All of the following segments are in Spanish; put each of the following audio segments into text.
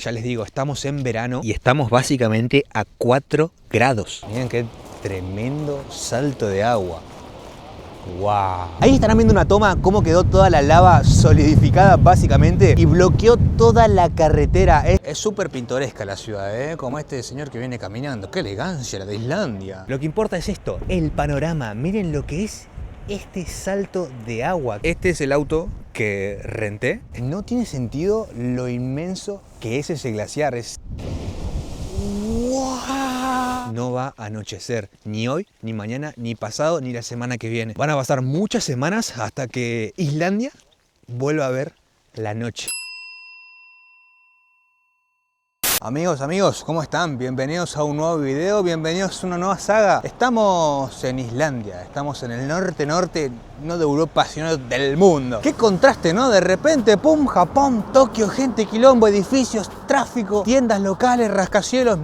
Ya les digo, estamos en verano y estamos básicamente a 4 grados. Miren qué tremendo salto de agua. ¡Wow! Ahí estarán viendo una toma cómo quedó toda la lava solidificada básicamente y bloqueó toda la carretera. Es súper pintoresca la ciudad, como este señor que viene caminando. ¡Qué elegancia la de Islandia! Lo que importa es esto, el panorama. Miren lo que es este salto de agua. Este es el auto que renté. No tiene sentido lo inmenso que es ese glaciar. No va a anochecer ni hoy, ni mañana, ni pasado, ni la semana que viene. Van a pasar muchas semanas hasta que Islandia vuelva a ver la noche. Amigos, ¿cómo están? Bienvenidos a un nuevo video, bienvenidos a una nueva saga. Estamos en Islandia, estamos en el norte, no de Europa, sino del mundo. Qué contraste, ¿no? De repente, pum, Japón, Tokio, gente, quilombo, edificios, tráfico, tiendas locales, rascacielos.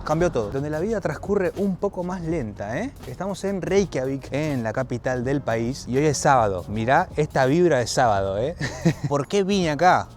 Cambió todo, donde la vida transcurre un poco más lenta, Estamos en Reykjavik, en la capital del país, y hoy es sábado. Mirá esta vibra de sábado, ¿Por qué vine acá?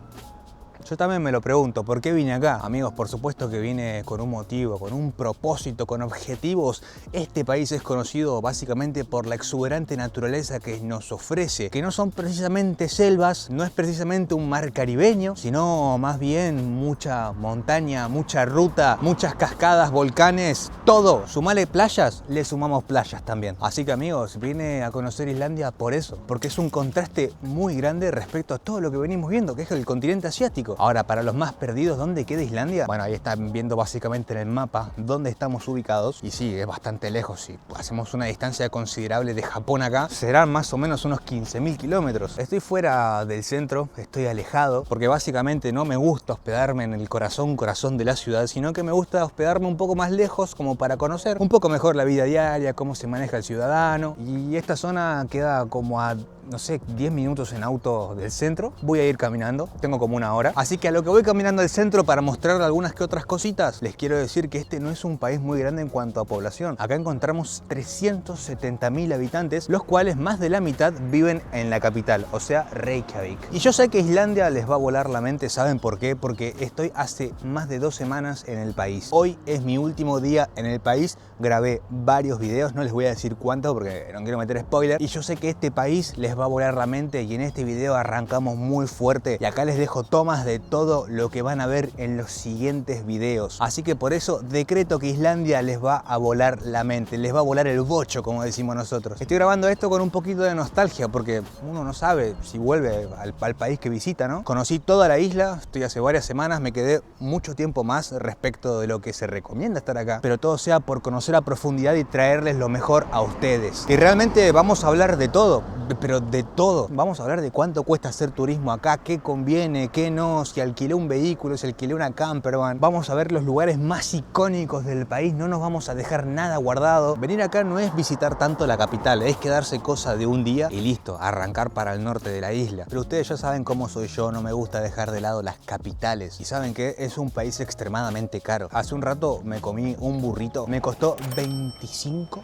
Yo también me lo pregunto, ¿por qué vine acá? Amigos, por supuesto que vine con un motivo, con un propósito, con objetivos. Este país es conocido básicamente por la exuberante naturaleza que nos ofrece, que no son precisamente selvas, no es precisamente un mar caribeño, sino más bien mucha montaña, mucha ruta, muchas cascadas, volcanes, todo. Sumale playas, le sumamos playas también. Así que amigos, vine a conocer Islandia por eso, porque es un contraste muy grande respecto a todo lo que venimos viendo, que es el continente asiático. Ahora, para los más perdidos, ¿dónde queda Islandia? Bueno, ahí están viendo básicamente en el mapa dónde estamos ubicados. Y sí, es bastante lejos. Si hacemos una distancia considerable de Japón acá, serán más o menos unos 15.000 kilómetros. Estoy fuera del centro, estoy alejado, porque básicamente no me gusta hospedarme en el corazón de la ciudad, sino que me gusta hospedarme un poco más lejos, como para conocer un poco mejor la vida diaria, cómo se maneja el ciudadano. Y esta zona queda como a, no sé, 10 minutos en auto del centro. Voy a ir caminando, tengo como una hora. Así que a lo que voy caminando al centro para mostrar algunas que otras cositas, les quiero decir que este no es un país muy grande en cuanto a población. Acá encontramos 370.000 habitantes, los cuales más de la mitad viven en la capital, o sea, Reykjavik. Y yo sé que Islandia les va a volar la mente, ¿saben por qué? Porque estoy hace más de 2 semanas en el país. Hoy es mi último día en el país, grabé varios videos, no les voy a decir cuántos porque no quiero meter spoiler. Y yo sé que este país les va a volar la mente y en este video arrancamos muy fuerte y acá les dejo tomas de todo lo que van a ver en los siguientes videos. Así que por eso decreto que Islandia les va a volar la mente, les va a volar el bocho, como decimos nosotros. Estoy grabando esto con un poquito de nostalgia porque uno no sabe si vuelve al país que visita, ¿no? Conocí toda la isla, estoy hace varias semanas, me quedé mucho tiempo más respecto de lo que se recomienda estar acá, pero todo sea por conocer a profundidad y traerles lo mejor a ustedes. Y realmente vamos a hablar de todo, pero de todo. Vamos a hablar de cuánto cuesta hacer turismo acá, qué conviene, qué no, si alquilé un vehículo, si alquilé una campervan. Vamos a ver los lugares más icónicos del país, no nos vamos a dejar nada guardado. Venir acá no es visitar tanto la capital, es quedarse cosa de un día y listo, arrancar para el norte de la isla. Pero ustedes ya saben cómo soy yo, no me gusta dejar de lado las capitales. Y saben que es un país extremadamente caro. Hace un rato me comí un burrito, me costó $25.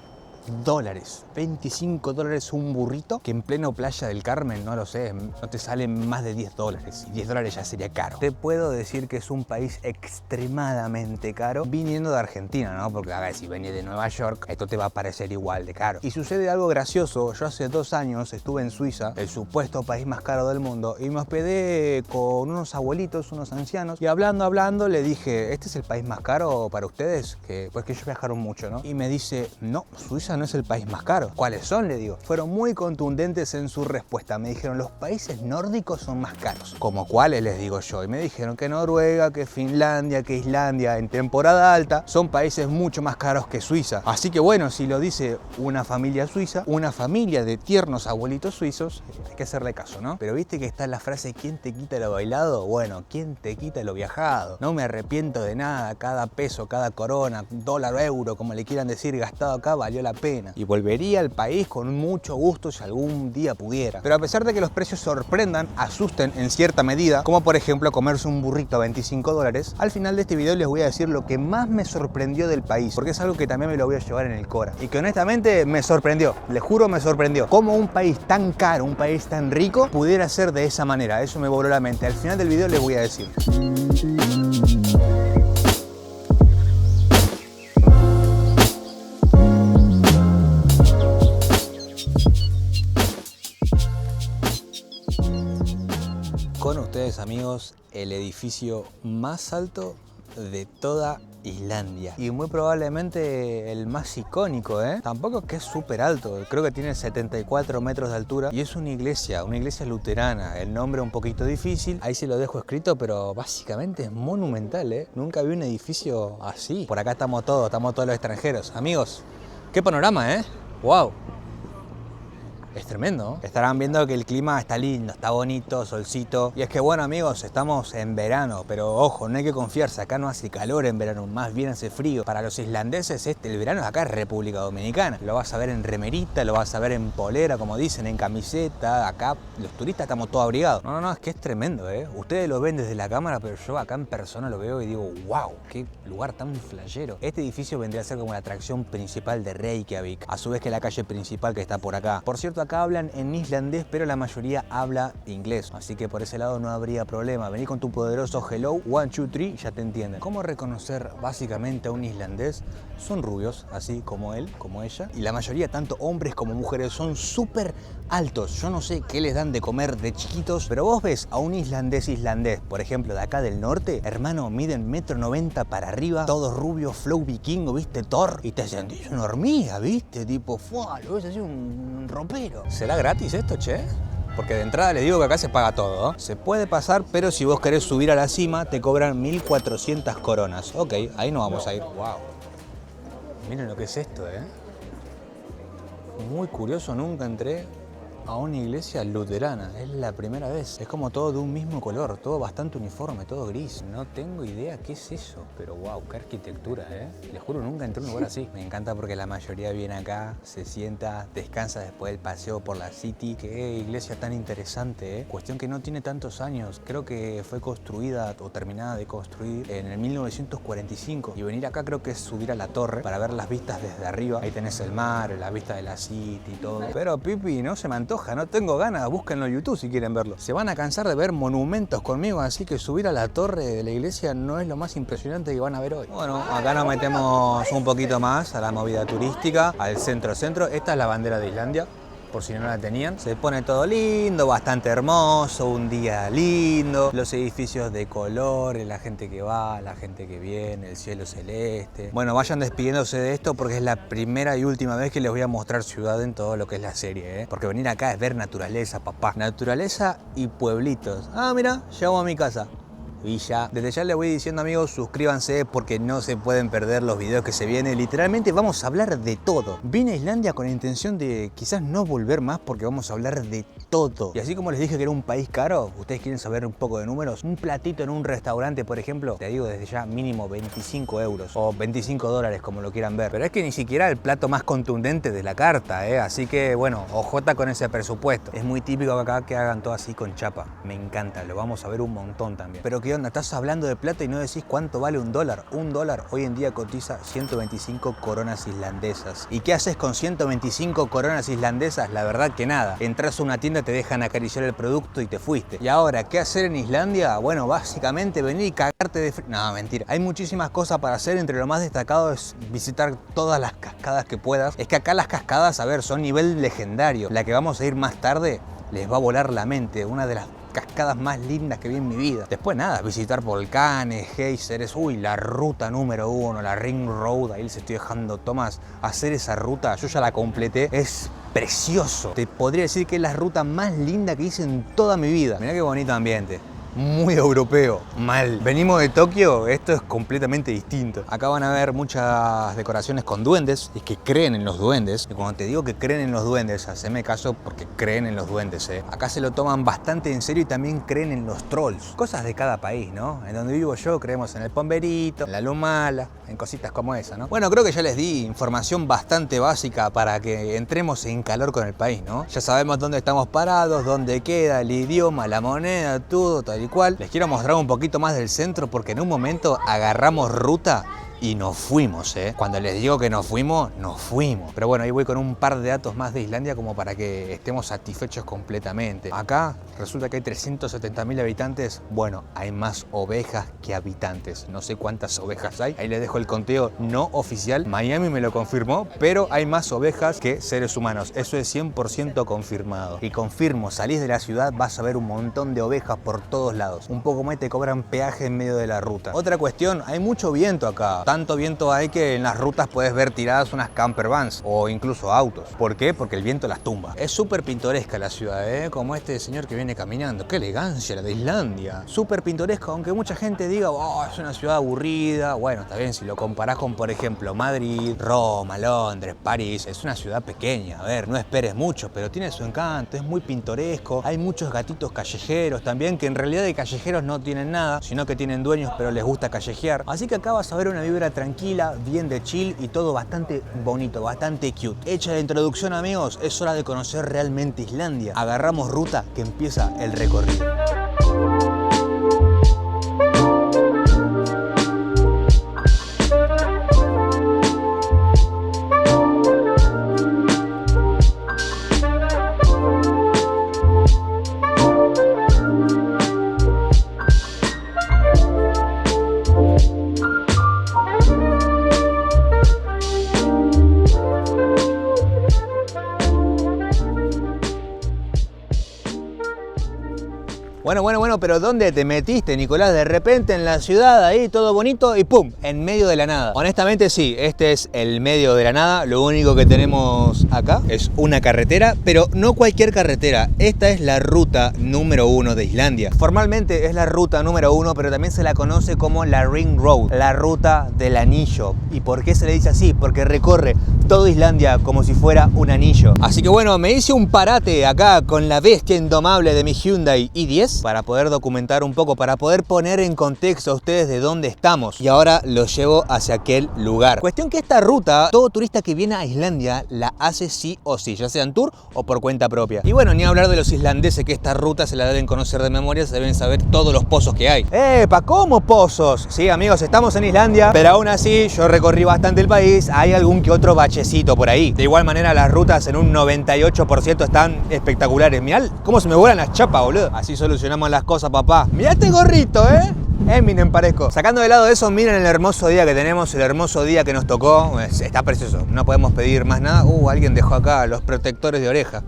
$25 un burrito, que en pleno Playa del Carmen, no lo sé, no te salen más de $10. Y $10 ya sería caro. Te puedo decir que es un país extremadamente caro viniendo de Argentina, ¿no? Porque a ver, si venís de Nueva York, esto te va a parecer igual de caro. Y sucede algo gracioso. Yo hace 2 años estuve en Suiza, el supuesto país más caro del mundo, y me hospedé con unos abuelitos, unos ancianos, y hablando, le dije, ¿este es el país más caro para ustedes? Pues que ellos viajaron mucho, ¿no? Y me dice, no, Suiza no es el país más caro. ¿Cuáles son? Le digo. Fueron muy contundentes en su respuesta. Me dijeron, los países nórdicos son más caros. ¿Como cuáles? Les digo yo. Y me dijeron que Noruega, que Finlandia, que Islandia en temporada alta son países mucho más caros que Suiza. Así que bueno, si lo dice una familia suiza, una familia de tiernos abuelitos suizos, hay que hacerle caso, ¿no? Pero viste que está la frase, ¿quién te quita lo bailado? Bueno, ¿quién te quita lo viajado? No me arrepiento de nada. Cada peso, cada corona, dólar o euro, como le quieran decir, gastado acá valió la pena. Y volvería al país con mucho gusto si algún día pudiera. Pero a pesar de que los precios sorprendan, asusten en cierta medida, como por ejemplo comerse un burrito a $25, al final de este video les voy a decir lo que más me sorprendió del país, porque es algo que también me lo voy a llevar en el Cora. Y que honestamente me sorprendió, les juro me sorprendió. Cómo un país tan caro, un país tan rico, pudiera ser de esa manera. Eso me voló la mente. Al final del video les voy a decir. ustedes, amigos, el edificio más alto de toda Islandia. Y muy probablemente el más icónico, ¿eh? Tampoco es que es súper alto, creo que tiene 74 metros de altura y es una iglesia luterana. El nombre un poquito difícil, ahí se lo dejo escrito, pero básicamente es monumental, ¿eh? Nunca vi un edificio así. Por acá estamos todos los extranjeros. Amigos, qué panorama, ¿eh? ¡Wow! Es tremendo. Estarán viendo que el clima está lindo, está bonito, solcito. Y es que bueno, amigos, estamos en verano, pero ojo, no hay que confiarse, acá no hace calor en verano, más bien hace frío. Para los islandeses el verano acá es República Dominicana. Lo vas a ver en remerita, lo vas a ver en polera, como dicen, en camiseta. Acá los turistas estamos todos abrigados. No, es que es tremendo, ¿eh? Ustedes lo ven desde la cámara, pero yo acá en persona lo veo y digo, wow, qué lugar tan flashero. Este edificio vendría a ser como la atracción principal de Reykjavik, a su vez que la calle principal que está por acá. Por cierto, acá hablan en islandés, pero la mayoría habla inglés, así que por ese lado no habría problema. Vení con tu poderoso hello, 1, 2, 3, ya te entienden. ¿Cómo reconocer básicamente a un islandés? Son rubios, así como él, como ella, y la mayoría, tanto hombres como mujeres, son súper altos. Yo no sé qué les dan de comer de chiquitos, pero vos ves a un islandés, por ejemplo, de acá del norte, hermano, miden 1,90 m para arriba, todos rubios, flow vikingo, ¿viste? Thor, y te sentís una hormiga, ¿viste? Tipo, ¡fua! Lo ves así, un ropero. ¿Será gratis esto, che? Porque de entrada les digo que acá se paga todo, ¿eh? Se puede pasar, pero si vos querés subir a la cima, te cobran 1.400 coronas. Ok, ahí no vamos a ir. Wow. Miren lo que es esto, ¿eh? Muy curioso, nunca entré a una iglesia luterana, es la primera vez. Es como todo de un mismo color, todo bastante uniforme, todo gris. No tengo idea qué es eso, pero wow, qué arquitectura, ¿eh? Les juro, nunca entré a un lugar así. Me encanta porque la mayoría viene acá, se sienta, descansa después del paseo por la City. Qué iglesia tan interesante, ¿eh? Cuestión que no tiene tantos años, creo que fue construida o terminada de construir en el 1945. Y venir acá creo que es subir a la torre para ver las vistas desde arriba. Ahí tenés el mar, la vista de la City y todo. Pero Pipi, no se me antoja. No tengo ganas, búsquenlo en YouTube si quieren verlo. Se van a cansar de ver monumentos conmigo, así que subir a la torre de la iglesia no es lo más impresionante que van a ver hoy. Bueno, acá nos metemos un poquito más a la movida turística, al centro. Esta es la bandera de Islandia, por si no la tenían. Se pone todo lindo, bastante hermoso, un día lindo, los edificios de colores, la gente que va, la gente que viene, el cielo celeste. Bueno, vayan despidiéndose de esto porque es la primera y última vez que les voy a mostrar ciudad en todo lo que es la serie, ¿eh? Porque venir acá es ver naturaleza, papá. Naturaleza y pueblitos. Ah, mira, llego a mi casa. Villa. Desde ya les voy diciendo, amigos, suscríbanse porque no se pueden perder los videos que se vienen. Literalmente vamos a hablar de todo. Vine a Islandia con la intención de quizás no volver más porque vamos a hablar de todo. Y así como les dije que era un país caro, ustedes quieren saber un poco de números. Un platito en un restaurante, por ejemplo, te digo desde ya mínimo 25 euros o 25 dólares, como lo quieran ver. Pero es que ni siquiera el plato más contundente de la carta, ¿eh? Así que bueno, ojota con ese presupuesto. Es muy típico acá que hagan todo así con chapa. Me encanta, lo vamos a ver un montón también. Pero ¿qué onda? Estás hablando de plata y no decís cuánto vale un dólar. Un dólar hoy en día cotiza 125 coronas islandesas. ¿Y qué haces con 125 coronas islandesas? La verdad que nada. Entras a una tienda, te dejan acariciar el producto y te fuiste. ¿Y ahora qué hacer en Islandia? Bueno, básicamente venir y cagarte de frío. No, mentira. Hay muchísimas cosas para hacer. Entre lo más destacado es visitar todas las cascadas que puedas. Es que acá las cascadas, a ver, son nivel legendario. La que vamos a ir más tarde les va a volar la mente. Una de las cascadas más lindas que vi en mi vida. Después nada, visitar volcanes, geysers, uy, la ruta número 1, la Ring Road, ahí les estoy dejando, Tomás, hacer esa ruta, yo ya la completé, es precioso. Te podría decir que es la ruta más linda que hice en toda mi vida. Mirá qué bonito ambiente. Muy europeo, mal. Venimos de Tokio, esto es completamente distinto. Acá van a ver muchas decoraciones con duendes, y que creen en los duendes. Y cuando te digo que creen en los duendes, haceme caso porque creen en los duendes, ¿eh? Acá se lo toman bastante en serio y también creen en los trolls. Cosas de cada país, ¿no? En donde vivo yo creemos en el pomberito, en la lumala, en cositas como esa, ¿no? Bueno, creo que ya les di información bastante básica para que entremos en calor con el país, ¿no? Ya sabemos dónde estamos parados, dónde queda, el idioma, la moneda, todo tal y cual. Les quiero mostrar un poquito más del centro porque en un momento agarramos ruta y nos fuimos, ¿eh? Cuando les digo que nos fuimos, nos fuimos. Pero bueno, ahí voy con un par de datos más de Islandia como para que estemos satisfechos completamente. Acá resulta que hay 370.000 habitantes. Bueno, hay más ovejas que habitantes. No sé cuántas ovejas hay. Ahí les dejo el conteo no oficial. Miami me lo confirmó, pero hay más ovejas que seres humanos. Eso es 100% confirmado. Y confirmo, salís de la ciudad, vas a ver un montón de ovejas por todos lados. Un poco más te cobran peaje en medio de la ruta. Otra cuestión, hay mucho viento acá. Tanto viento hay que en las rutas puedes ver tiradas unas camper vans o incluso autos. ¿Por qué? Porque el viento las tumba. Es súper pintoresca la ciudad, ¿eh? Como este señor que viene caminando. ¡Qué elegancia la de Islandia! Súper pintoresca, aunque mucha gente diga, oh, es una ciudad aburrida. Bueno, está bien, si lo comparás con, por ejemplo, Madrid, Roma, Londres, París, es una ciudad pequeña. A ver, no esperes mucho, pero tiene su encanto, es muy pintoresco. Hay muchos gatitos callejeros también, que en realidad de callejeros no tienen nada, sino que tienen dueños, pero les gusta callejear. Así que acá vas a ver una vibra tranquila, bien de chill y todo bastante bonito, bastante cute. Hecha la introducción, amigos, es hora de conocer realmente Islandia. Agarramos ruta que empieza el recorrido. Bueno, pero ¿dónde te metiste, Nicolás? De repente en la ciudad, ahí todo bonito y ¡pum! En medio de la nada. Honestamente sí, este es el medio de la nada. Lo único que tenemos acá es una carretera, pero no cualquier carretera. Esta es la ruta número 1 de Islandia. Formalmente es la ruta número 1, pero también se la conoce como la Ring Road, la ruta del anillo. ¿Y por qué se le dice así? Porque recorre toda Islandia como si fuera un anillo. Así que bueno, me hice un parate acá con la bestia indomable de mi Hyundai i10 para poder documentar un poco, para poder poner en contexto a ustedes de dónde estamos. Y ahora los llevo hacia aquel lugar. Cuestión que esta ruta, todo turista que viene a Islandia la hace sí o sí, ya sea en tour o por cuenta propia. Y bueno, ni hablar de los islandeses, que esta ruta se la deben conocer de memoria, se deben saber todos los pozos que hay. ¡Epa! ¿Cómo pozos? Sí, amigos, estamos en Islandia, pero aún así yo recorrí bastante el país, hay algún que otro bachecito por ahí. De igual manera, las rutas en un 98% están espectaculares. Mirá cómo se me vuelan las chapas, boludo. Así solucionamos las cosas, papá. Mirá este gorrito, ¿eh? Eminem parezco. Sacando de lado eso, miren el hermoso día que tenemos, el hermoso día que nos tocó. Está precioso, no podemos pedir más nada. Alguien dejó acá los protectores de oreja.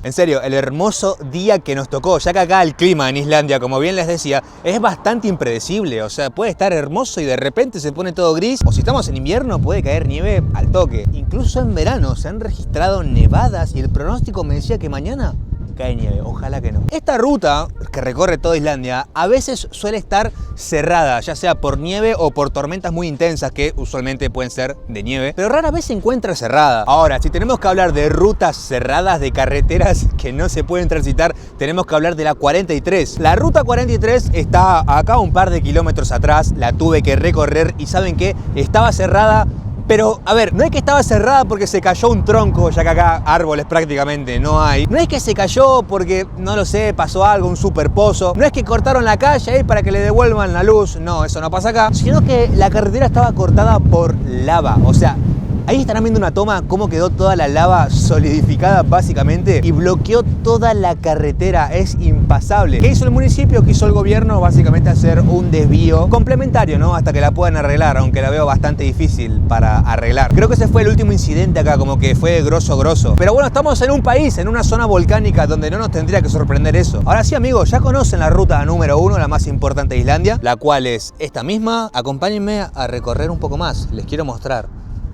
En serio, el hermoso día que nos tocó, ya que acá el clima en Islandia, como bien les decía, es bastante impredecible. O sea, puede estar hermoso y de repente se pone todo gris, o si estamos en invierno puede caer nieve al toque. Incluso en verano se han registrado nevadas y el pronóstico me decía que mañana cae nieve, ojalá que no. Esta ruta que recorre toda Islandia a veces suele estar cerrada, ya sea por nieve o por tormentas muy intensas que usualmente pueden ser de nieve, pero rara vez se encuentra cerrada. Ahora, si tenemos que hablar de rutas cerradas, de carreteras que no se pueden transitar, tenemos que hablar de la 43. La ruta 43 está acá un par de kilómetros atrás, la tuve que recorrer y ¿saben qué? Estaba cerrada. Pero, a ver, no es que estaba cerrada porque se cayó un tronco, ya que acá árboles prácticamente no hay. No es que se cayó porque, no lo sé, pasó algo, un superpozo. No es que cortaron la calle ahí para que le devuelvan la luz. No, eso no pasa acá. Sino que la carretera estaba cortada por lava. O sea, ahí estarán viendo una toma, cómo quedó toda la lava solidificada básicamente y bloqueó toda la carretera, es impasable. ¿Qué hizo el municipio? ¿Qué hizo el gobierno? Básicamente hacer un desvío complementario, ¿no? Hasta que la puedan arreglar, aunque la veo bastante difícil para arreglar. Creo que ese fue el último incidente acá, como que fue grosso. Pero bueno, estamos en un país, en una zona volcánica donde no nos tendría que sorprender eso. Ahora sí, amigos, ya conocen la ruta número 1, la más importante de Islandia, la cual es esta misma. Acompáñenme a recorrer un poco más, les quiero mostrar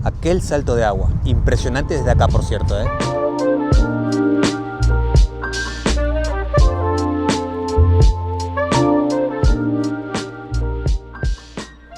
aquel salto de agua. Impresionante desde acá, por cierto, ¿eh?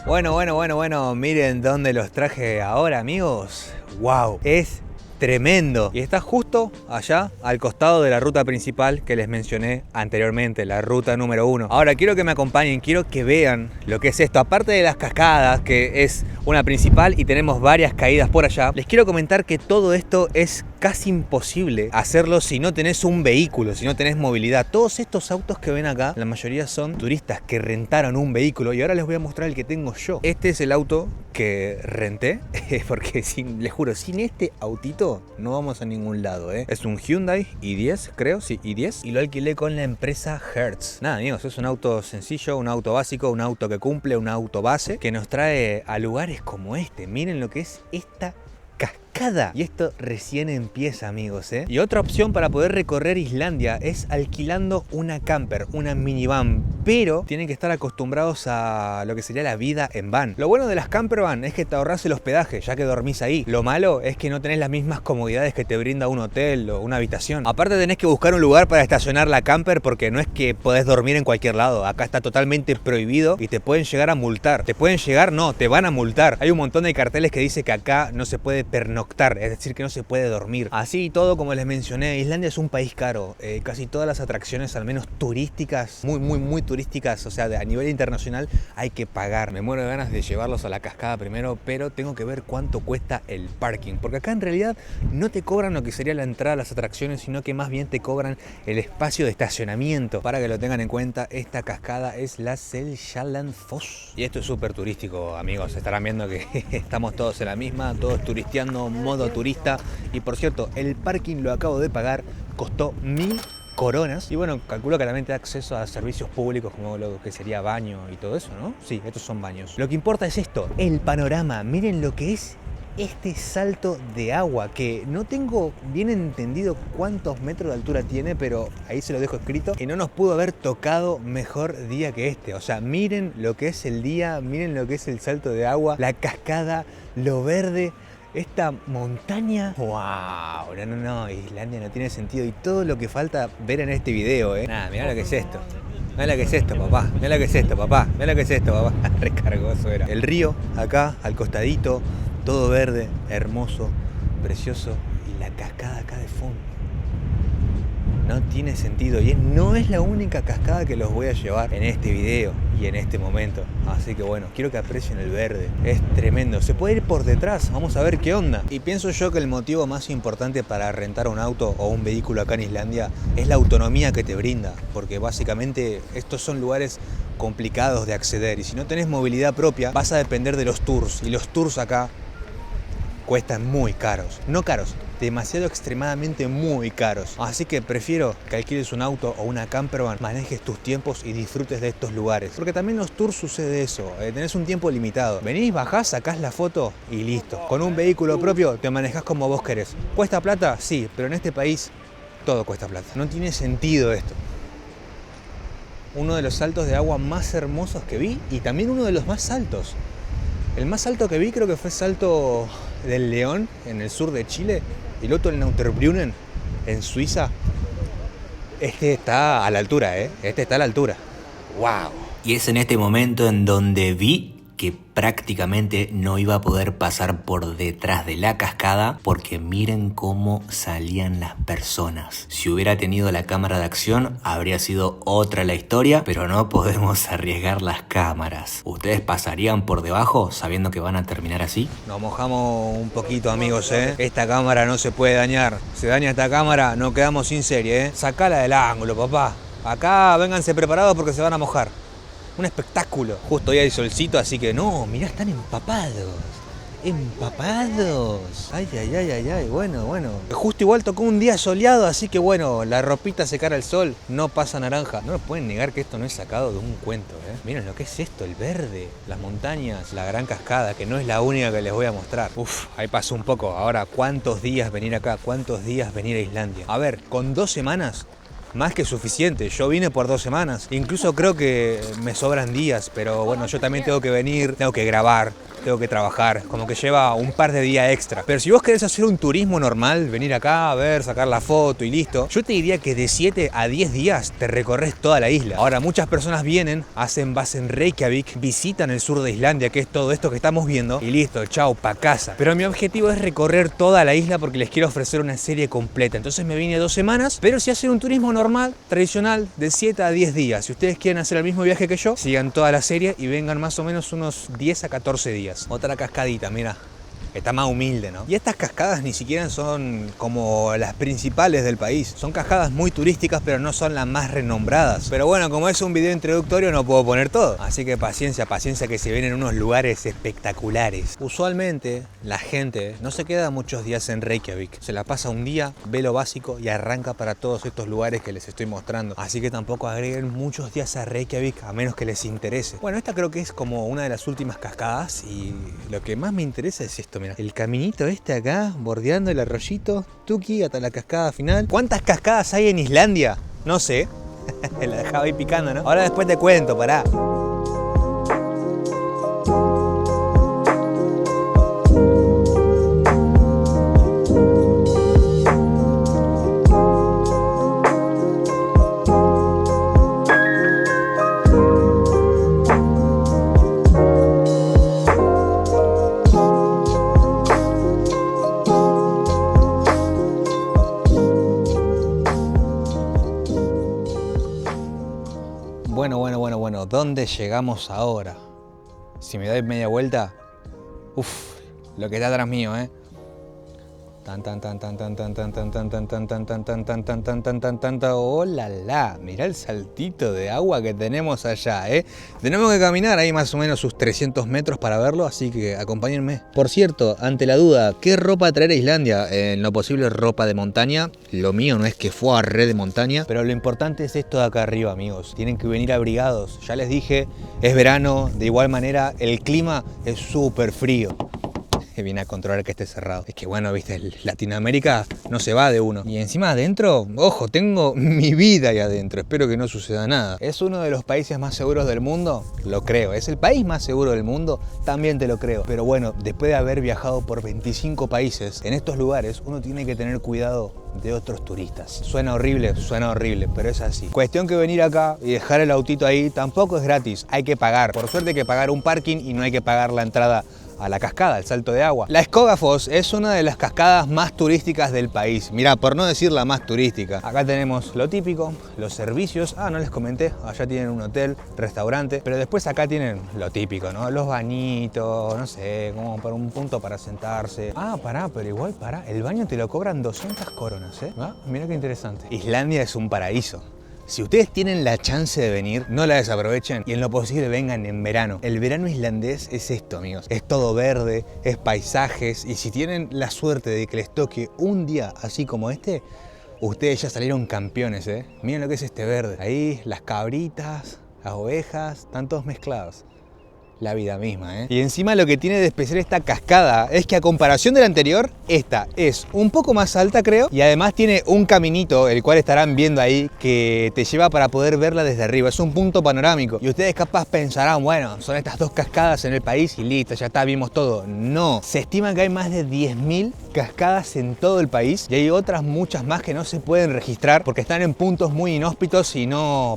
Bueno, miren dónde los traje ahora, amigos. ¡Wow! Es tremendo. Y está justo allá, al costado de la ruta principal que les mencioné anteriormente, la ruta número 1. Ahora quiero que me acompañen, quiero que vean lo que es esto. Aparte de las cascadas, que es una principal y tenemos varias caídas por allá. Les quiero comentar que todo esto es casi imposible hacerlo si no tenés un vehículo, si no tenés movilidad. Todos estos autos que ven acá, la mayoría son turistas que rentaron un vehículo y ahora les voy a mostrar el que tengo yo. Este es el auto que renté, porque les juro, sin este autito no vamos a ningún lado, ¿eh? Es un Hyundai i10, creo, sí, i10, y lo alquilé con la empresa Hertz. Nada, amigos, es un auto sencillo, un auto básico, un auto que cumple, un auto base, que nos trae a lugares como este. Miren lo que es esta cascada. Y esto recién empieza, amigos, ¿eh? Y otra opción para poder recorrer Islandia es alquilando una camper, una minivan, pero tienen que estar acostumbrados a lo que sería la vida en van. Lo bueno de las camper van es que te ahorras el hospedaje, ya que dormís ahí. Lo malo es que no tenés las mismas comodidades que te brinda un hotel o una habitación. Aparte tenés que buscar un lugar para estacionar la camper, porque no es que podés dormir en cualquier lado. Acá está totalmente prohibido y te pueden llegar a multar. Te pueden llegar, no, te van a multar. Hay un montón de carteles que dice que acá no se puede pernoctar, es decir, que no se puede dormir. Así y todo, como les mencioné, Islandia es un país caro. Casi todas las atracciones, al menos turísticas, muy turísticas, o sea, a nivel internacional, hay que pagar. Me muero de ganas de llevarlos a la cascada primero, pero tengo que ver cuánto cuesta el parking, porque acá en realidad no te cobran lo que sería la entrada a las atracciones, sino que más bien te cobran el espacio de estacionamiento. Para que lo tengan en cuenta, esta cascada es la Seljalandsfoss. Y esto es súper turístico, amigos. Estarán viendo que estamos todos en la misma, todos turisteando, modo turista. Y por cierto, el parking lo acabo de pagar, costó 1000 coronas. Y bueno, calculo que también te da acceso a servicios públicos como lo que sería baño y todo eso, ¿no? Sí, estos son baños. Lo que importa es esto, el panorama. Miren lo que es este salto de agua, que no tengo bien entendido cuántos metros de altura tiene, pero ahí se lo dejo escrito. Y no nos pudo haber tocado mejor día que este. O sea, miren lo que es el día, miren lo que es el salto de agua, la cascada, lo verde, esta montaña. ¡Wow! No, Islandia no tiene sentido. Y todo lo que falta ver en este video, ¿eh? Nada, mirá lo que es esto. Mirá lo que es esto, papá. Mirá lo que es esto, papá. Mirá lo que es esto, papá. Recargoso era. El río, acá, al costadito. Todo verde, hermoso, precioso. Y la cascada acá de fondo. No tiene sentido. Y no es la única cascada que los voy a llevar en este video y en este momento. Así que bueno, quiero que aprecien el verde. Es tremendo. Se puede ir por detrás. Vamos a ver qué onda. Y pienso yo que el motivo más importante para rentar un auto o un vehículo acá en Islandia es la autonomía que te brinda. Porque básicamente estos son lugares complicados de acceder. Y si no tenés movilidad propia, vas a depender de los tours. Y los tours acá cuestan muy caros. No caros, demasiado extremadamente muy caros. Así que prefiero que alquiles un auto o una campervan, manejes tus tiempos y disfrutes de estos lugares. Porque también en los tours sucede eso, tenés un tiempo limitado. Venís, bajás, sacás la foto y listo. Con un vehículo propio te manejás como vos querés. ¿Cuesta plata? Sí, pero en este país todo cuesta plata. No tiene sentido esto. Uno de los saltos de agua más hermosos que vi y también uno de los más altos. El más alto que vi creo que fue Salto del León en el sur de Chile y el otro en Lauterbrunnen en Suiza. Este está a la altura, Este está a la altura. ¡Wow! Y es en este momento en donde vi que prácticamente no iba a poder pasar por detrás de la cascada porque miren cómo salían las personas. Si hubiera tenido la cámara de acción habría sido otra la historia, pero no podemos arriesgar las cámaras. ¿Ustedes pasarían por debajo sabiendo que van a terminar así? Nos mojamos un poquito, amigos, Esta cámara no se puede dañar. Se daña esta cámara, no quedamos sin serie, Sacala del ángulo, papá. Acá vénganse preparados porque se van a mojar. Un espectáculo. Justo hoy hay solcito, así que no, mirá, están empapados. Empapados. Ay, bueno. Justo igual tocó un día soleado, así que bueno, la ropita se cara al sol, no pasa naranja. No nos pueden negar que esto no es sacado de un cuento, Miren lo que es esto, el verde, las montañas, la gran cascada, que no es la única que les voy a mostrar. Uf, ahí pasó un poco. Ahora, ¿cuántos días venir acá? ¿Cuántos días venir a Islandia? A ver, con 2 semanas... más que suficiente. Yo vine por 2 semanas. Incluso creo que me sobran días, pero bueno, yo también tengo que venir, tengo que grabar, tengo que trabajar, como que lleva un par de días extra. Pero si vos querés hacer un turismo normal, venir acá a ver, sacar la foto y listo, yo te diría que de 7 a 10 días te recorres toda la isla. Ahora, muchas personas vienen, hacen base en Reykjavik, visitan el sur de Islandia, que es todo esto que estamos viendo, y listo, chao, pa' casa. Pero mi objetivo es recorrer toda la isla porque les quiero ofrecer una serie completa. Entonces me vine 2 semanas, pero si hacen un turismo normal, tradicional, de 7 a 10 días. Si ustedes quieren hacer el mismo viaje que yo, sigan toda la serie y vengan más o menos unos 10 a 14 días. gracias. Otra cascadita, mira. Está más humilde, ¿no? Y estas cascadas ni siquiera son como las principales del país. Son cascadas muy turísticas, pero no son las más renombradas. Pero bueno, como es un video introductorio, no puedo poner todo. Así que paciencia, paciencia, que se vienen unos lugares espectaculares. Usualmente, la gente no se queda muchos días en Reykjavik. Se la pasa un día, ve lo básico y arranca para todos estos lugares que les estoy mostrando. Así que tampoco agreguen muchos días a Reykjavik, a menos que les interese. Bueno, esta creo que es como una de las últimas cascadas y lo que más me interesa es esto, mira. El caminito este acá, bordeando el arroyito, tuki, hasta la cascada final. ¿Cuántas cascadas hay en Islandia? No sé. La dejaba ahí picando, ¿no? Ahora después te cuento, pará. Bueno, ¿dónde llegamos ahora? Si me doy media vuelta, lo que está atrás mío, ¡oh la la! Mirá el saltito de agua que tenemos allá, Tenemos que caminar ahí más o menos sus 300 metros para verlo, así que acompáñenme. Por cierto, ante la duda, ¿qué ropa traer a Islandia? En lo posible ropa de montaña. Lo mío no es que fue a red de montaña, pero lo importante es esto de acá arriba, amigos. Tienen que venir abrigados. Ya les dije, es verano, de igual manera el clima es súper frío. Viene a controlar que esté cerrado. Es que bueno, viste, Latinoamérica no se va de uno. Y encima adentro, ojo, tengo mi vida ahí adentro. Espero que no suceda nada. ¿Es uno de los países más seguros del mundo? Lo creo. ¿Es el país más seguro del mundo? También te lo creo. Pero bueno, después de haber viajado por 25 países, en estos lugares uno tiene que tener cuidado de otros turistas. Suena horrible, pero es así. Cuestión que venir acá y dejar el autito ahí tampoco es gratis. Hay que pagar. Por suerte hay que pagar un parking y no hay que pagar la entrada a la cascada, el salto de agua. La Skogafoss es una de las cascadas más turísticas del país. Mirá, por no decir la más turística. Acá tenemos lo típico, los servicios. No les comenté, allá tienen un hotel, restaurante, pero después acá tienen lo típico, ¿no? Los bañitos, no sé, como para un punto para sentarse. Pero igual, el baño te lo cobran 200 coronas, Mirá qué interesante. Islandia es un paraíso. Si ustedes tienen la chance de venir, no la desaprovechen y en lo posible vengan en verano. El verano islandés es esto, amigos. Es todo verde, es paisajes y si tienen la suerte de que les toque un día así como este, ustedes ya salieron campeones, Miren lo que es este verde. Ahí las cabritas, las ovejas, están todos mezclados. La vida misma, Y encima lo que tiene de especial esta cascada es que a comparación de la anterior, esta es un poco más alta, creo, y además tiene un caminito, el cual estarán viendo ahí, que te lleva para poder verla desde arriba. Es un punto panorámico. Y ustedes capaz pensarán, bueno, son estas dos cascadas en el país y listo, ya está, vimos todo. No, se estima que hay más de 10.000 cascadas en todo el país y hay otras muchas más que no se pueden registrar porque están en puntos muy inhóspitos y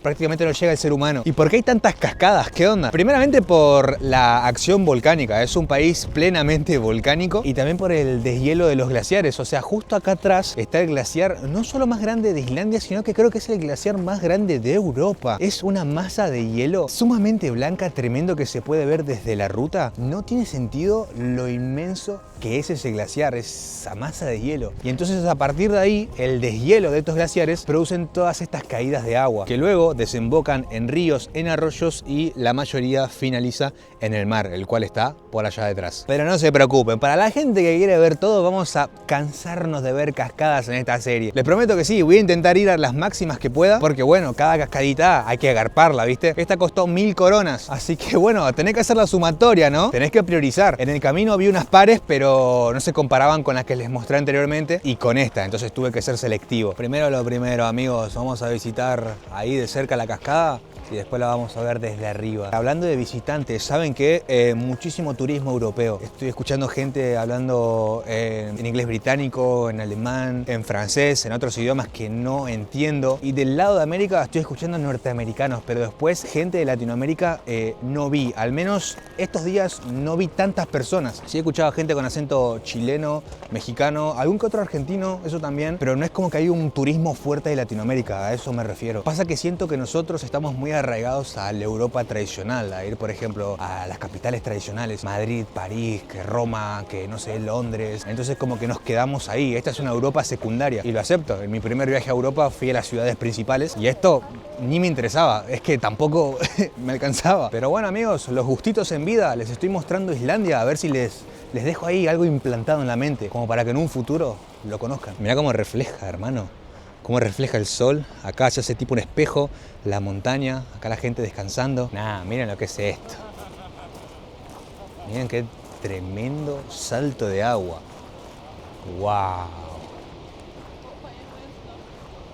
prácticamente no llega el ser humano. ¿Y por qué hay tantas cascadas? ¿Qué onda? Primeramente por la acción volcánica. Es un país plenamente volcánico y también por el deshielo de los glaciares. O sea, justo acá atrás está el glaciar no solo más grande de Islandia, sino que creo que es el glaciar más grande de Europa. Es una masa de hielo sumamente blanca, tremendo, que se puede ver desde la ruta. No tiene sentido lo inmenso que es ese glaciar, esa masa de hielo. Y entonces a partir de ahí, el deshielo de estos glaciares producen todas estas caídas de agua que luego desembocan en ríos, en arroyos y la mayoría finaliza en el mar, el cual está por allá detrás. Pero no se preocupen, para la gente que quiere ver todo, vamos a cansarnos de ver cascadas en esta serie. Les prometo que sí, voy a intentar ir a las máximas que pueda, porque bueno, cada cascadita hay que agarparla, ¿viste? Esta costó 1000 coronas, así que bueno, tenés que hacer la sumatoria, ¿no? Tenés que priorizar. En el camino vi unas pares, pero no se comparaban con las que les mostré anteriormente y con esta, entonces tuve que ser selectivo. Primero lo primero, amigos, vamos a visitar ahí de cerca la cascada y después la vamos a ver desde arriba. Hablando de visitantes, ¿saben qué? Muchísimo turismo europeo. Estoy escuchando gente hablando en inglés británico, en alemán, en francés, en otros idiomas que no entiendo. Y del lado de América estoy escuchando norteamericanos, pero después gente de Latinoamérica no vi. Al menos estos días no vi tantas personas. Sí he escuchado a gente con acento chileno, mexicano, algún que otro argentino, eso también, pero no es como que hay un turismo fuerte de Latinoamérica, a eso me refiero. Pasa que siento que nosotros estamos muy arraigados a la Europa tradicional, a ir, por ejemplo, a las capitales tradicionales, Madrid, París, que Roma, que no sé, Londres. Entonces como que nos quedamos ahí. Esta es una Europa secundaria y lo acepto. En mi primer viaje a Europa fui a las ciudades principales y esto ni me interesaba, es que tampoco me alcanzaba. Pero bueno, amigos, los gustitos en vida, les estoy mostrando Islandia, a ver si les dejo ahí algo implantado en la mente, como para que en un futuro lo conozcan. Mirá cómo refleja, hermano. Cómo refleja el sol. Acá se hace tipo un espejo, la montaña, acá la gente descansando. Nah, miren lo que es esto. Miren qué tremendo salto de agua. ¡Wow!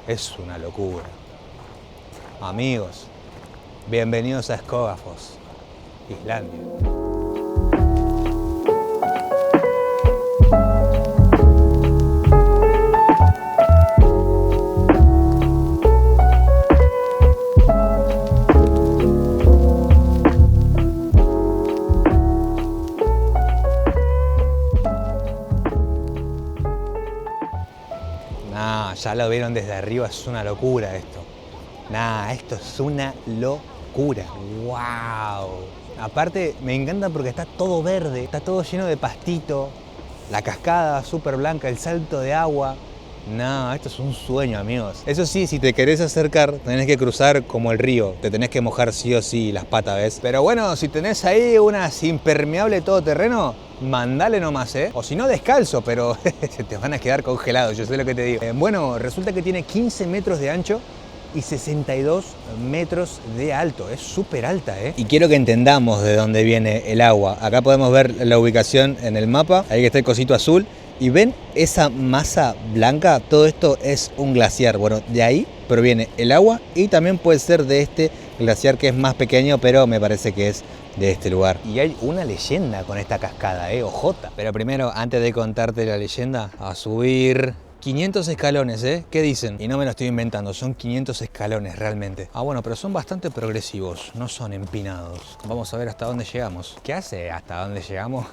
Es una locura. Amigos, bienvenidos a Skógafoss, Islandia. Ya lo vieron desde arriba, es una locura esto. Esto es una locura. ¡Wow! Aparte, me encanta porque está todo verde, está todo lleno de pastito. La cascada súper blanca, el salto de agua. Esto es un sueño, amigos. Eso sí, si te querés acercar, tenés que cruzar como el río. Te tenés que mojar sí o sí las patas, ¿ves? Pero bueno, si tenés ahí unas impermeable todoterreno, mandale nomás, ¿eh? O si no, descalzo, pero se te van a quedar congelados, yo sé lo que te digo. Bueno, resulta que tiene 15 metros de ancho y 62 metros de alto. Es súper alta, ¿eh? Y quiero que entendamos de dónde viene el agua. Acá podemos ver la ubicación en el mapa. Ahí que está el cosito azul. Y ven esa masa blanca, todo esto es un glaciar. Bueno, de ahí proviene el agua y también puede ser de este glaciar que es más pequeño, pero me parece que es de este lugar. Y hay una leyenda con esta cascada, ojota. Pero primero, antes de contarte la leyenda, a subir 500 escalones, ¿qué dicen? Y no me lo estoy inventando, son 500 escalones realmente. Bueno, pero son bastante progresivos, no son empinados. Vamos a ver hasta dónde llegamos. ¿Qué hace hasta dónde llegamos?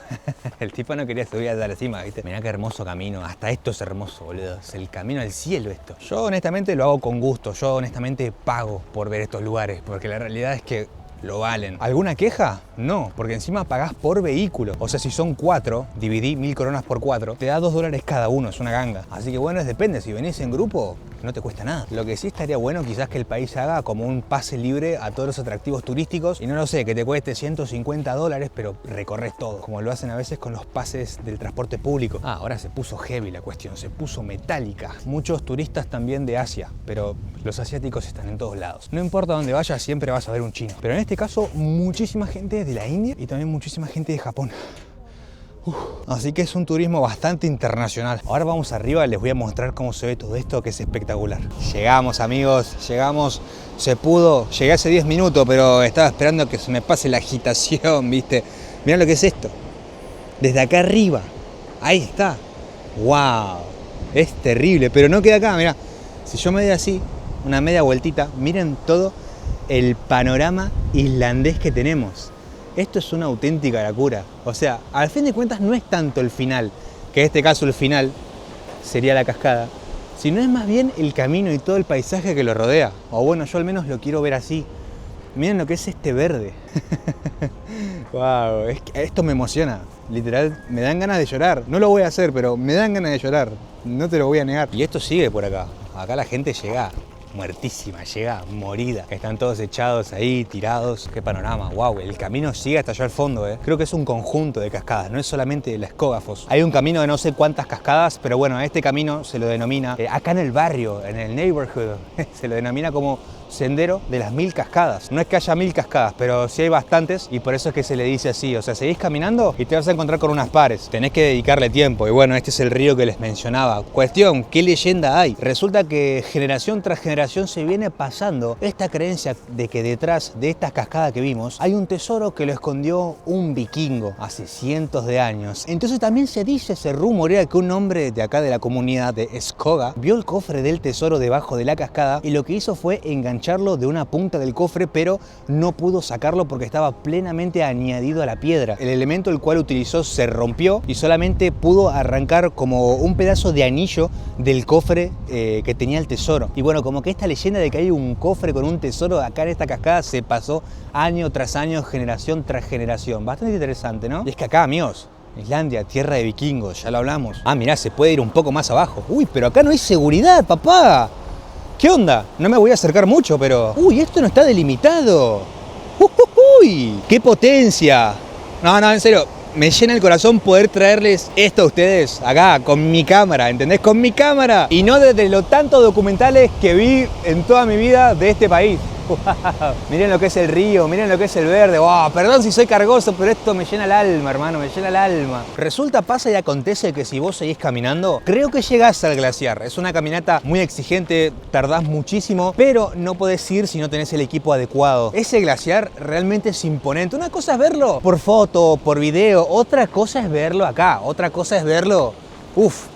El tipo no quería subir hasta encima, ¿viste? Mirá qué hermoso camino, hasta esto es hermoso, boludo. Es el camino al cielo esto. Yo honestamente lo hago con gusto, yo honestamente pago por ver estos lugares, porque la realidad es que lo valen. ¿Alguna queja? No, porque encima pagás por vehículo. O sea, si son 4, dividí 1000 coronas por 4, te da $2 cada uno, es una ganga. Así que bueno, depende, si venís en grupo, no te cuesta nada. Lo que sí estaría bueno quizás que el país haga como un pase libre a todos los atractivos turísticos y no lo sé, que te cueste $150, pero recorres todo, como lo hacen a veces con los pases del transporte público. Ahora se puso heavy la cuestión, se puso metálica. Muchos turistas también de Asia, pero los asiáticos están en todos lados. No importa dónde vayas, siempre vas a ver un chino. Pero en este caso, muchísima gente de la India y también muchísima gente de Japón. Así que es un turismo bastante internacional. Ahora vamos arriba, les voy a mostrar cómo se ve todo esto, que es espectacular. Llegamos, amigos, llegamos, se pudo. Llegué hace 10 minutos, pero estaba esperando que se me pase la agitación, ¿viste? Mirá lo que es esto. Desde acá arriba, ahí está. ¡Wow! Es terrible, pero no queda acá, mirá. Si yo me doy así, una media vueltita, miren todo el panorama islandés que tenemos. Esto es una auténtica locura. O sea, al fin de cuentas no es tanto el final, que en este caso el final sería la cascada, sino es más bien el camino y todo el paisaje que lo rodea. O bueno, yo al menos lo quiero ver así. Miren lo que es este verde. Wow, esto me emociona. Literal, me dan ganas de llorar. No lo voy a hacer, pero me dan ganas de llorar. No te lo voy a negar. Y esto sigue por acá. Acá la gente llega muertísima, llega morida. Están todos echados ahí, tirados. Qué panorama, wow, el camino sigue hasta allá al fondo, Creo que es un conjunto de cascadas, no es solamente la Skógafoss. Hay un camino de no sé cuántas cascadas, pero bueno, a este camino se lo denomina, acá en el barrio, en el neighborhood, se lo denomina como sendero de las 1000 cascadas. No es que haya 1000 cascadas, pero sí hay bastantes y por eso es que se le dice así. O sea, seguís caminando y te vas a encontrar con unas pares. Tenés que dedicarle tiempo y bueno, este es el río que les mencionaba. Cuestión, ¿qué leyenda hay? Resulta que generación tras generación se viene pasando esta creencia de que detrás de estas cascadas que vimos hay un tesoro que lo escondió un vikingo hace cientos de años. Entonces también se dice, se rumorea que un hombre de acá de la comunidad de Skóga vio el cofre del tesoro debajo de la cascada y lo que hizo fue enganchar engancharlo de una punta del cofre, pero no pudo sacarlo porque estaba plenamente añadido a la piedra. El elemento el cual utilizó se rompió y solamente pudo arrancar como un pedazo de anillo del cofre que tenía el tesoro. Y bueno, como que esta leyenda de que hay un cofre con un tesoro acá en esta cascada se pasó año tras año, generación tras generación. Bastante interesante, ¿no? Y es que acá, amigos, Islandia, tierra de vikingos, ya lo hablamos. Ah, mirá, se puede ir un poco más abajo. Uy, pero acá no hay seguridad, papá. ¿Qué onda? No me voy a acercar mucho, pero... Uy, esto no está delimitado. Uy, ¡qué potencia! No, en serio, me llena el corazón poder traerles esto a ustedes acá, con mi cámara, ¿entendés? Con mi cámara. Y no desde los tantos documentales que vi en toda mi vida de este país. Miren lo que es el río, miren lo que es el verde. Wow, perdón si soy cargoso, pero esto me llena el alma, hermano, me llena el alma. Resulta, pasa y acontece que si vos seguís caminando, creo que llegás al glaciar. Es una caminata muy exigente, tardás muchísimo, pero no podés ir si no tenés el equipo adecuado. Ese glaciar realmente es imponente. Una cosa es verlo por foto, por video, otra cosa es verlo acá, otra cosa es verlo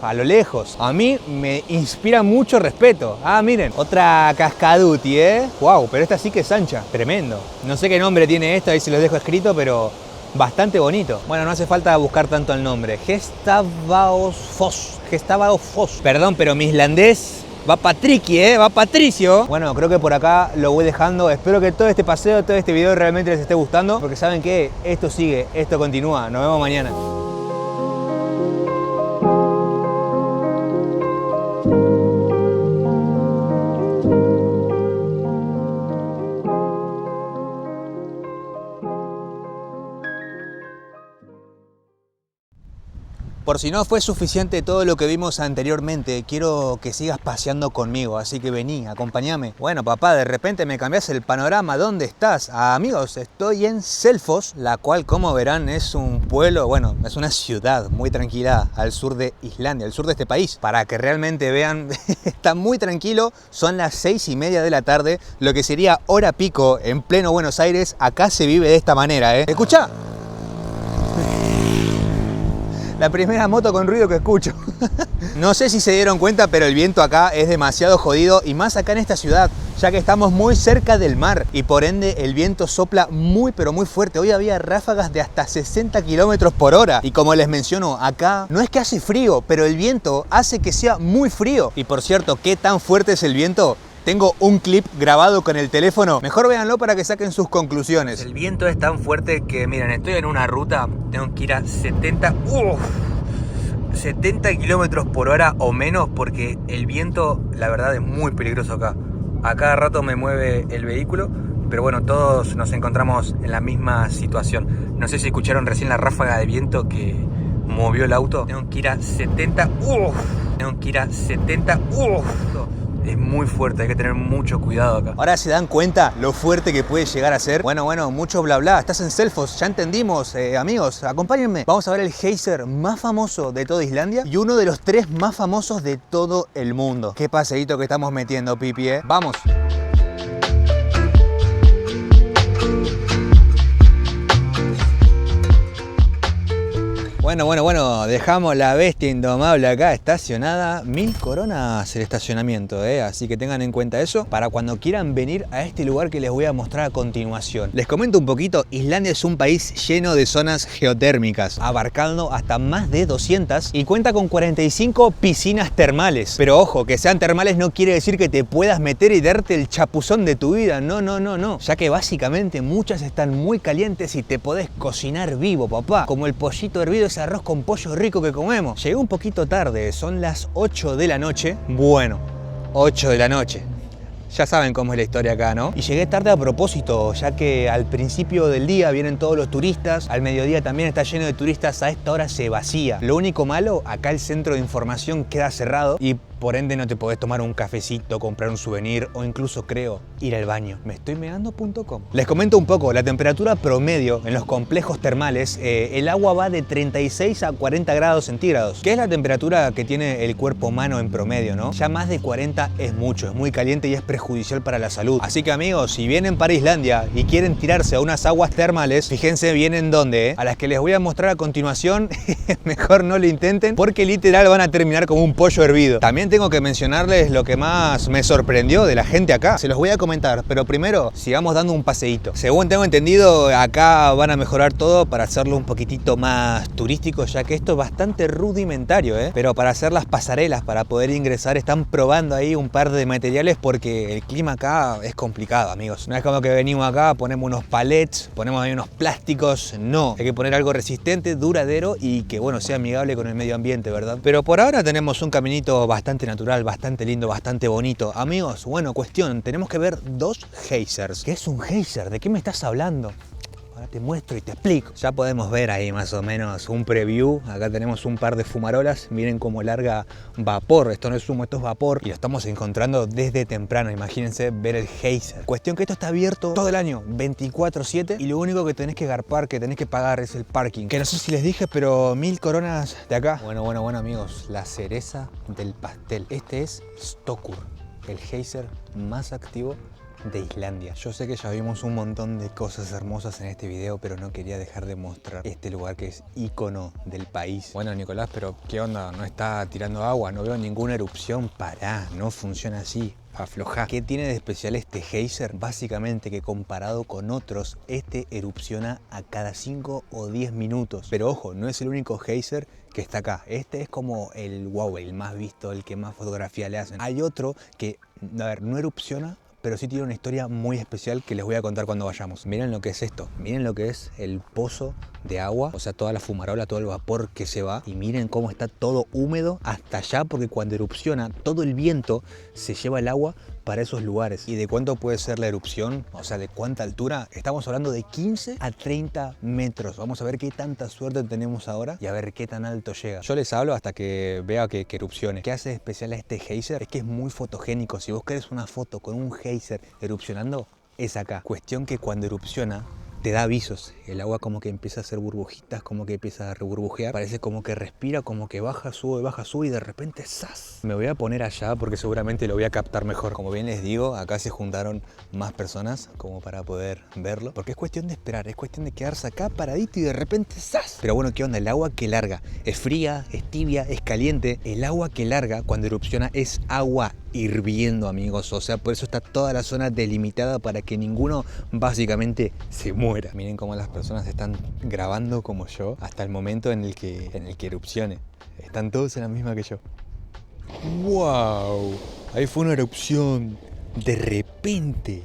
a lo lejos. A mí me inspira mucho respeto. Ah, miren, otra cascaduti, Wow, pero esta sí que es ancha. Tremendo. No sé qué nombre tiene esta, ahí se los dejo escrito, pero bastante bonito. Bueno, no hace falta buscar tanto el nombre. Gestavaofoss. Perdón, pero mi islandés va Patricky, va Patricio. Bueno, creo que por acá lo voy dejando. Espero que todo este paseo, todo este video realmente les esté gustando, porque saben que esto sigue, esto continúa. Nos vemos mañana. Por si no fue suficiente todo lo que vimos anteriormente, quiero que sigas paseando conmigo, así que vení, acompáñame. Bueno, papá, de repente me cambias el panorama. ¿Dónde estás? Amigos, estoy en Selfoss, la cual, como verán, es un pueblo, bueno, es una ciudad muy tranquila al sur de Islandia, al sur de este país. Para que realmente vean, está muy tranquilo. Son las 6:30 de la tarde, lo que sería hora pico en pleno Buenos Aires. Acá se vive de esta manera, ¿Escuchá? La primera moto con ruido que escucho. No sé si se dieron cuenta, pero el viento acá es demasiado jodido, y más acá en esta ciudad, ya que estamos muy cerca del mar y por ende el viento sopla muy pero muy fuerte. Hoy había ráfagas de hasta 60 kilómetros por hora. Y como les menciono, acá no es que hace frío, pero el viento hace que sea muy frío. Y por cierto, ¿qué tan fuerte es el viento? Tengo un clip grabado con el teléfono. Mejor véanlo para que saquen sus conclusiones. El viento es tan fuerte que, miren, estoy en una ruta, tengo que ir a 70 kilómetros por hora o menos, porque el viento, la verdad, es muy peligroso acá. A cada rato me mueve el vehículo, pero bueno, todos nos encontramos en la misma situación. No sé si escucharon recién la ráfaga de viento que movió el auto. Tengo que ir a 70. Tengo que ir a 70. Es muy fuerte, hay que tener mucho cuidado acá. Ahora se dan cuenta lo fuerte que puede llegar a ser. Bueno, mucho bla bla. Estás en Selfoss, ya entendimos. Amigos, acompáñenme. Vamos a ver el geyser más famoso de toda Islandia y uno de los 3 más famosos de todo el mundo. Qué paseíto que estamos metiendo, Pipi, Vamos. Bueno, dejamos la bestia indomable acá estacionada. 1000 coronas el estacionamiento, así que tengan en cuenta eso para cuando quieran venir a este lugar que les voy a mostrar a continuación. Les comento un poquito, Islandia es un país lleno de zonas geotérmicas, abarcando hasta más de 200 y cuenta con 45 piscinas termales. Pero ojo, que sean termales no quiere decir que te puedas meter y darte el chapuzón de tu vida, no, ya que básicamente muchas están muy calientes y te podés cocinar vivo, papá, como el pollito hervido, ese arroz con pollo rico que comemos. Llegué un poquito tarde, son las 8 de la noche. Bueno, 8 de la noche. Ya saben cómo es la historia acá, ¿no? Y llegué tarde a propósito, ya que al principio del día vienen todos los turistas, al mediodía también está lleno de turistas, a esta hora se vacía. Lo único malo, acá el centro de información queda cerrado y por ende no te podés tomar un cafecito, comprar un souvenir o incluso, creo, ir al baño. Meestoymeando.com. Les comento un poco, la temperatura promedio en los complejos termales, el agua va de 36 a 40 grados centígrados, que es la temperatura que tiene el cuerpo humano en promedio, ¿no? Ya más de 40 es mucho, es muy caliente y es perjudicial para la salud. Así que amigos, si vienen para Islandia y quieren tirarse a unas aguas termales, fíjense bien en dónde, a las que les voy a mostrar a continuación, mejor no lo intenten porque literal van a terminar como un pollo hervido. También También tengo que mencionarles lo que más me sorprendió de la gente acá. Se los voy a comentar, pero primero sigamos dando un paseíto. Según tengo entendido, acá van a mejorar todo para hacerlo un poquitito más turístico, ya que esto es bastante rudimentario, Pero para hacer las pasarelas, para poder ingresar, están probando ahí un par de materiales porque el clima acá es complicado, amigos. No es como que venimos acá, ponemos unos palets, ponemos ahí unos plásticos. No, hay que poner algo resistente, duradero y que, bueno, sea amigable con el medio ambiente, ¿verdad? Pero por ahora tenemos un caminito bastante natural, bastante lindo, bastante bonito. Amigos, bueno, cuestión, tenemos que ver dos geysers. ¿Qué es un geyser? ¿De qué me estás hablando? Ahora te muestro y te explico. Ya podemos ver ahí más o menos un preview. Acá tenemos un par de fumarolas. Miren cómo larga vapor. Esto no es humo, esto es vapor. Y lo estamos encontrando desde temprano. Imagínense ver el geyser. Cuestión que esto está abierto todo el año, 24/7. Y lo único que tenés que garpar, que tenés que pagar es el parking. Que no sé si les dije, pero 1000 coronas de acá. Bueno, amigos. La cereza del pastel. Este es Stökkur, el geyser más activo de Islandia. Yo sé que ya vimos un montón de cosas hermosas en este video, pero no quería dejar de mostrar este lugar que es ícono del país. Bueno, Nicolás, pero ¿qué onda? ¿No está tirando agua? No veo ninguna erupción. Pará, no funciona así. Afloja. ¿Qué tiene de especial este geyser? Básicamente que comparado con otros, este erupciona a cada 5 o 10 minutos. Pero ojo, no es el único geyser que está acá. Este es como el wow, el más visto, el que más fotografía le hacen. Hay otro que, a ver, no erupciona, pero sí tiene una historia muy especial que les voy a contar cuando vayamos. Miren lo que es esto, miren lo que es el pozo de agua, o sea, toda la fumarola, todo el vapor que se va, y miren cómo está todo húmedo hasta allá, porque cuando erupciona, todo el viento se lleva el agua para esos lugares. ¿Y de cuánto puede ser la erupción? O sea, ¿de cuánta altura? Estamos hablando de 15 a 30 metros. Vamos a ver qué tanta suerte tenemos ahora y a ver qué tan alto llega. Yo les hablo hasta que vea que erupcione. ¿Qué hace especial a este geyser? Es que es muy fotogénico. Si vos querés una foto con un geyser erupcionando, es acá. Cuestión que cuando erupciona, te da avisos. El agua como que empieza a hacer burbujitas, como que empieza a reburbujear. Parece como que respira, como que baja, sube y de repente ¡zas! Me voy a poner allá porque seguramente lo voy a captar mejor. Como bien les digo, acá se juntaron más personas como para poder verlo. Porque es cuestión de esperar, es cuestión de quedarse acá paradito y de repente ¡zas! Pero bueno, ¿qué onda? El agua que larga es fría, es tibia, es caliente. El agua que larga cuando erupciona es agua hirviendo, amigos. O sea, por eso está toda la zona delimitada para que ninguno básicamente se muera. Miren cómo las personas están grabando como yo hasta el momento en el que erupcione. Están todos en la misma que yo. ¡Wow! Ahí fue una erupción. De repente.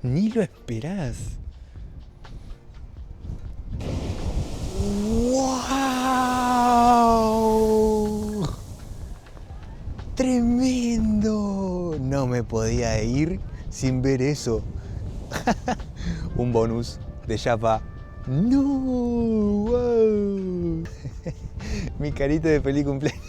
Ni lo esperás. ¡Wow! ¡Tremendo! No me podía ir sin ver eso. Un bonus de Chapa. ¡No! ¡Wow! Mi carita de feliz cumpleaños.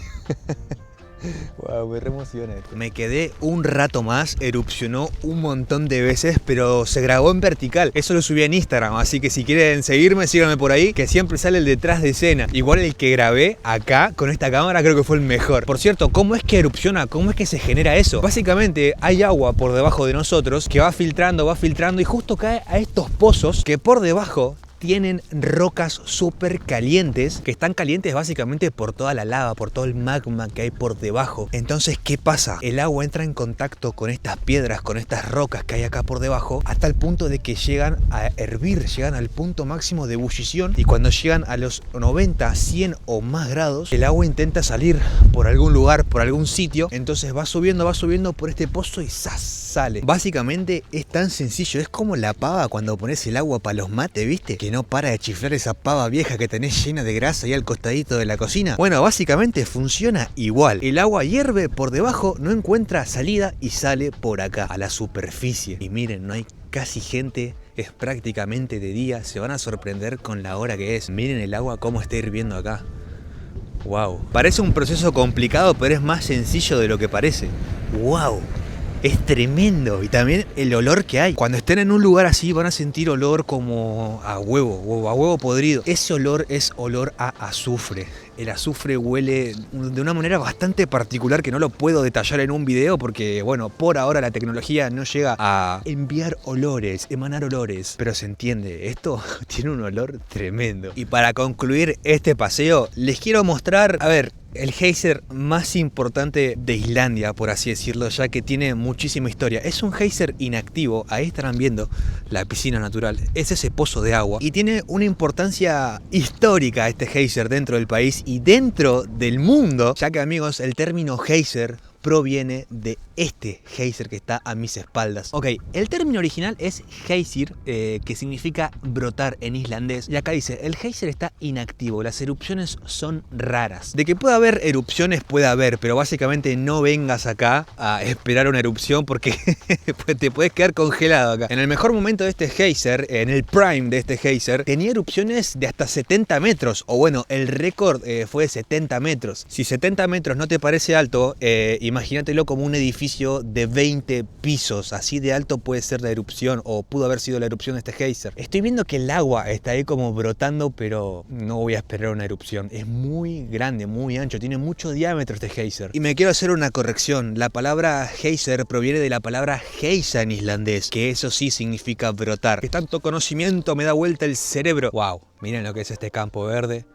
Wow, me re emociona esto. Me quedé un rato más, erupcionó un montón de veces, pero se grabó en vertical. Eso lo subí en Instagram, así que si quieren seguirme, síganme por ahí, que siempre sale el detrás de escena. Igual el que grabé acá con esta cámara creo que fue el mejor. Por cierto, ¿cómo es que erupciona? ¿Cómo es que se genera eso? Básicamente hay agua por debajo de nosotros que va filtrando y justo cae a estos pozos que por debajo tienen rocas súper calientes, que están calientes básicamente por toda la lava, por todo el magma que hay por debajo. Entonces, ¿qué pasa? El agua entra en contacto con estas piedras, con estas rocas que hay acá por debajo, hasta el punto de que llegan a hervir, llegan al punto máximo de ebullición, y cuando llegan a los 90, 100 o más grados, el agua intenta salir por algún lugar, por algún sitio, entonces va subiendo por este pozo y ¡zas! Sale. Básicamente es tan sencillo, es como la pava cuando pones el agua para los mates, ¿viste? Que no para de chiflar esa pava vieja que tenés llena de grasa ahí al costadito de la cocina. Bueno, básicamente funciona igual. El agua hierve por debajo, no encuentra salida y sale por acá, a la superficie. Y miren, no hay casi gente, es prácticamente de día, se van a sorprender con la hora que es. Miren el agua cómo está hirviendo acá. Wow. Parece un proceso complicado, pero es más sencillo de lo que parece. Wow. Es tremendo. Y también el olor que hay. Cuando estén en un lugar así van a sentir olor como a huevo podrido. Ese olor es olor a azufre. El azufre huele de una manera bastante particular que no lo puedo detallar en un video porque, bueno, por ahora la tecnología no llega a enviar olores, emanar olores. Pero se entiende, esto tiene un olor tremendo. Y para concluir este paseo, les quiero mostrar, a ver, el geyser más importante de Islandia, por así decirlo, ya que tiene muchísima historia. Es un geyser inactivo, ahí estarán viendo la piscina natural, es ese pozo de agua y tiene una importancia histórica este geyser dentro del país y dentro del mundo, ya que amigos, el término geyser proviene de este geyser que está a mis espaldas. Ok, el término original es geysir, que significa brotar en islandés. Y acá dice, el geyser está inactivo, las erupciones son raras. De que pueda haber erupciones, puede haber, pero básicamente no vengas acá a esperar una erupción porque te puedes quedar congelado acá. En el mejor momento de este geyser, en el prime de este geyser, tenía erupciones de hasta 70 metros. O bueno, el récord fue de 70 metros. Si 70 metros no te parece alto, imagínatelo como un edificio de 20 pisos, así de alto puede ser la erupción o pudo haber sido la erupción de este geyser. Estoy viendo que el agua está ahí como brotando, pero no voy a esperar una erupción. Es muy grande, muy ancho, tiene mucho diámetro este geyser. Y me quiero hacer una corrección, la palabra geyser proviene de la palabra geisa en islandés, que eso sí significa brotar. Que tanto conocimiento me da vuelta el cerebro. Wow, miren lo que es este campo verde,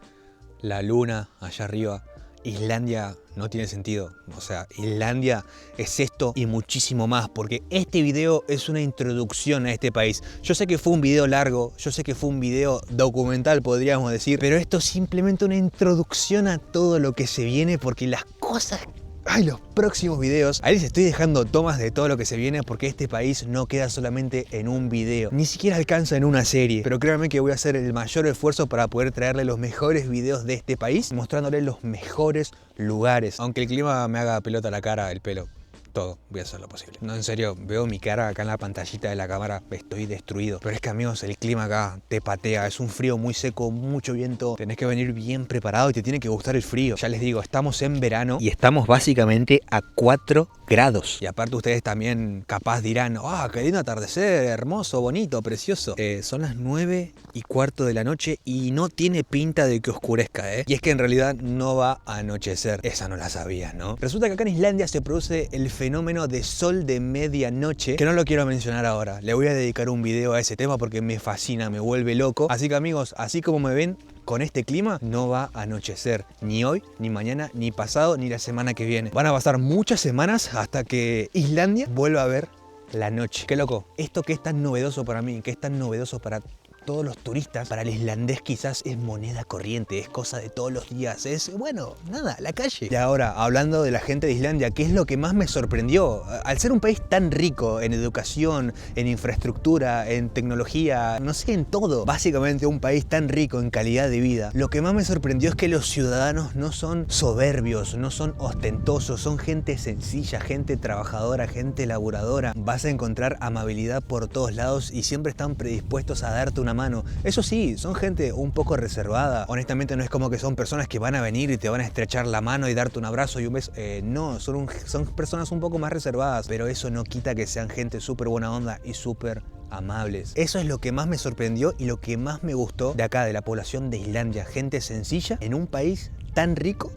la luna allá arriba. Islandia no tiene sentido, o sea, Islandia es esto y muchísimo más, porque este video es una introducción a este país. Yo sé que fue un video largo, yo sé que fue un video documental, podríamos decir, pero esto es simplemente una introducción a todo lo que se viene, porque las cosas... Ay, los próximos videos, ahí les estoy dejando tomas de todo lo que se viene porque este país no queda solamente en un video, ni siquiera alcanza en una serie, pero créanme que voy a hacer el mayor esfuerzo para poder traerles los mejores videos de este país, mostrándoles los mejores lugares, aunque el clima me haga pelota a la cara, el pelo. Todo, voy a hacer lo posible. No, en serio, veo mi cara acá en la pantallita de la cámara, estoy destruido. Pero es que amigos, el clima acá te patea, es un frío muy seco, mucho viento. Tenés que venir bien preparado y te tiene que gustar el frío. Ya les digo, estamos en verano y estamos básicamente a 4 grados. Y aparte ustedes también capaz dirán, qué lindo atardecer, hermoso, bonito, precioso. Son las 9:15 de la noche y no tiene pinta de que oscurezca, Y es que en realidad no va a anochecer. Esa no la sabías, ¿no? Resulta que acá en Islandia se produce el fenómeno de sol de medianoche, que no lo quiero mencionar ahora. Le voy a dedicar un video a ese tema porque me fascina, me vuelve loco. Así que amigos, así como me ven con este clima, no va a anochecer. Ni hoy, ni mañana, ni pasado, ni la semana que viene. Van a pasar muchas semanas hasta que Islandia vuelva a ver la noche. Qué loco. Esto que es tan novedoso para mí, que es tan novedoso para todos los turistas, para el islandés quizás es moneda corriente, es cosa de todos los días, es, bueno, nada, la calle. Y ahora, hablando de la gente de Islandia, ¿qué es lo que más me sorprendió? Al ser un país tan rico en educación, en infraestructura, en tecnología, no sé, en todo, básicamente un país tan rico en calidad de vida, lo que más me sorprendió es que los ciudadanos no son soberbios, no son ostentosos, son gente sencilla, gente trabajadora, gente laburadora. Vas a encontrar amabilidad por todos lados y siempre están predispuestos a darte una mano. Eso sí, son gente un poco reservada. Honestamente no es como que son personas que van a venir y te van a estrechar la mano y darte un abrazo y un beso. No, son personas un poco más reservadas, pero eso no quita que sean gente súper buena onda y súper amables. Eso es lo que más me sorprendió y lo que más me gustó de acá, de la población de Islandia. Gente sencilla en un país tan rico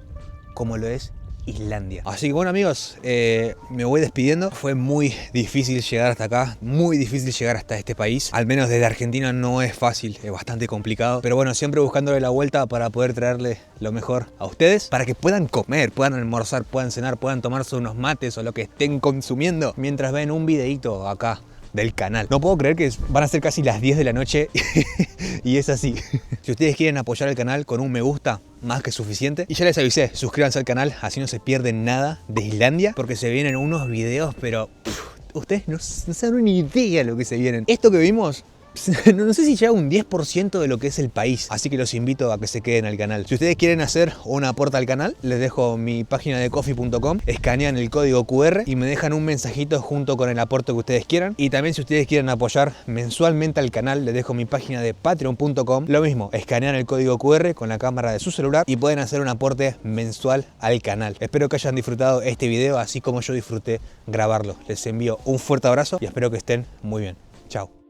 como lo es Islandia. Así que bueno amigos, me voy despidiendo. Fue muy difícil llegar hasta acá, muy difícil llegar hasta este país. Al menos desde Argentina no es fácil, es bastante complicado. Pero bueno, siempre buscándole la vuelta para poder traerle lo mejor a ustedes, para que puedan comer, puedan almorzar, puedan cenar, puedan tomarse unos mates o lo que estén consumiendo mientras ven un videito acá del canal. No puedo creer que van a ser casi las 10 de la noche y es así. Si ustedes quieren apoyar el canal con un me gusta, más que suficiente. Y ya les avisé, suscríbanse al canal, así no se pierden nada de Islandia, porque se vienen unos videos, pero ustedes no saben ni idea lo que se vienen. Esto que vimos, no sé si llega un 10% de lo que es el país, así que los invito a que se queden al canal. Si ustedes quieren hacer un aporte al canal, les dejo mi página de coffee.com, escanean el código QR y me dejan un mensajito junto con el aporte que ustedes quieran. Y también si ustedes quieren apoyar mensualmente al canal, les dejo mi página de patreon.com, lo mismo, escanean el código QR con la cámara de su celular y pueden hacer un aporte mensual al canal. Espero que hayan disfrutado este video así como yo disfruté grabarlo. Les envío un fuerte abrazo y espero que estén muy bien. Chao.